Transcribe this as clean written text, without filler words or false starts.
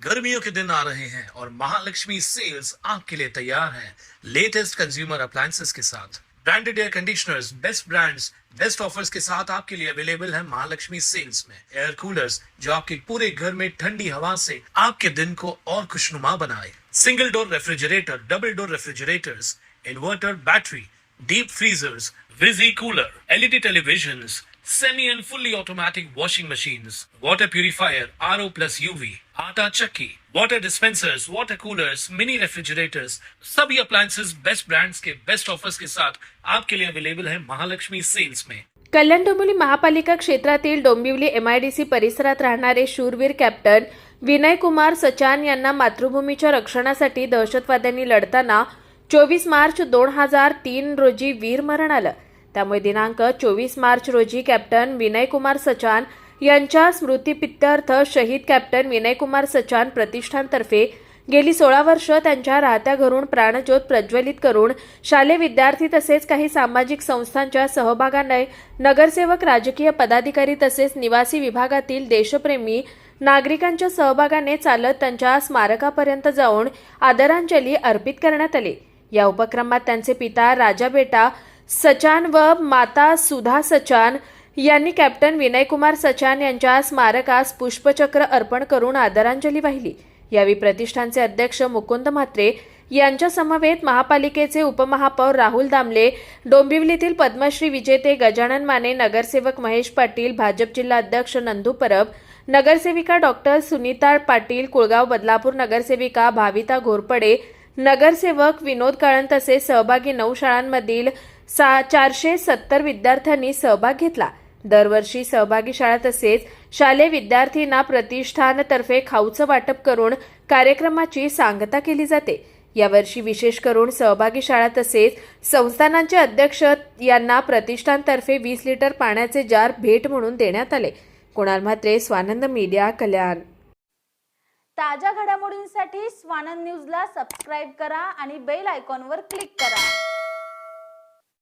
गर्मियों के दिन आ रहे हैं और महालक्ष्मी सेल्स आपके लिए तैयार है लेटेस्ट कंज्यूमर अप्लायंसेस के साथ। Branded air conditioners, best brands, best offers के साथ आपके लिए अवेलेबल है महालक्ष्मी सेल्स में। एयर कूलर्स जो आपके पूरे घर में ठंडी हवा से आपके दिन को और खुशनुमा बनाए। Single door refrigerator, double door refrigerators, inverter battery, deep freezers, विजी cooler, LED televisions, semi and fully automatic washing machines, water purifier, RO plus UV, आटा चक्की, water dispensers, water coolers, mini refrigerators, सभी appliances बेस्ट ब्रांड्स के best offers के साथ आपके लिए available है Mahalakshmi sales में। कल्याण डोंबिवली महापालिका क्षेत्रातील डोंबिवली MIDC परिसरात राहणारे शूरवीर कॅप्टन विनय कुमार सचान यांना मातृभूमीच्या रक्षणासाठी दहशतवाद्यांनी लढताना 24 मार्च 2003 रोजी वीरमरण आलं। त्यामुळे दिनांक 24 मार्च रोजी कॅप्टन विनय कुमार सचान यांच्या स्मृतिप्रीत्यर्थ शहीद कॅप्टन विनय कुमार सचान प्रतिष्ठानतर्फे गेली 16 वर्ष त्यांच्या राहत्या घरून प्राणज्योत प्रज्वलित करून शालेय विद्यार्थी तसेच काही सामाजिक संस्थांच्या सहभागाने नगरसेवक, राजकीय पदाधिकारी तसेच निवासी विभागातील देशप्रेमी नागरिकांच्या सहभागाने चालत त्यांच्या स्मारकापर्यंत जाऊन आदरांजली अर्पित करण्यात आली। या उपक्रमात त्यांचे पिता राजाबेटा सचान व माता सुधा सचान यांनी कॅप्टन विनय कुमार सचान यांच्या स्मारकास पुष्पचक्र अर्पण करून आदरांजली वाहिली। यावेळी प्रतिष्ठानचे अध्यक्ष मुकुंद म्हात्रे यांच्या समवेत महापालिकेचे उपमहापौर राहुल दामले, डोंबिवलीतील पद्मश्री विजेते गजानन माने, नगरसेवक महेश पाटील, भाजप जिल्हा अध्यक्ष नंदू परब, नगरसेविका डॉक्टर सुनीता पाटील, कुळगाव बदलापूर नगरसेविका भाविता घोरपडे, नगरसेवक विनोद काळन तसेच सहभागी 9 शाळांमधील 470 विद्यार्थ्यांनी सहभाग घेतला। दरवर्षी सहभागी शाळा तसेच शालेय विद्यार्थ्यांना प्रतिष्ठानतर्फे खाऊचं वाटप करून कार्यक्रमाची सांगता केली जाते। यावर्षी विशेष करून सहभागी शाळा तसेच संस्थानांचे अध्यक्ष यांना प्रतिष्ठानतर्फे 20 लिटर पाण्याचे जार भेट म्हणून देण्यात आले। कुणाल म्हात्रे, स्वानंद मीडिया, कल्याण। ताज्या घडामोडींसाठी स्वानंद न्यूजला सबस्क्राइब करा आणि बेल आयकॉनवर क्लिक करा।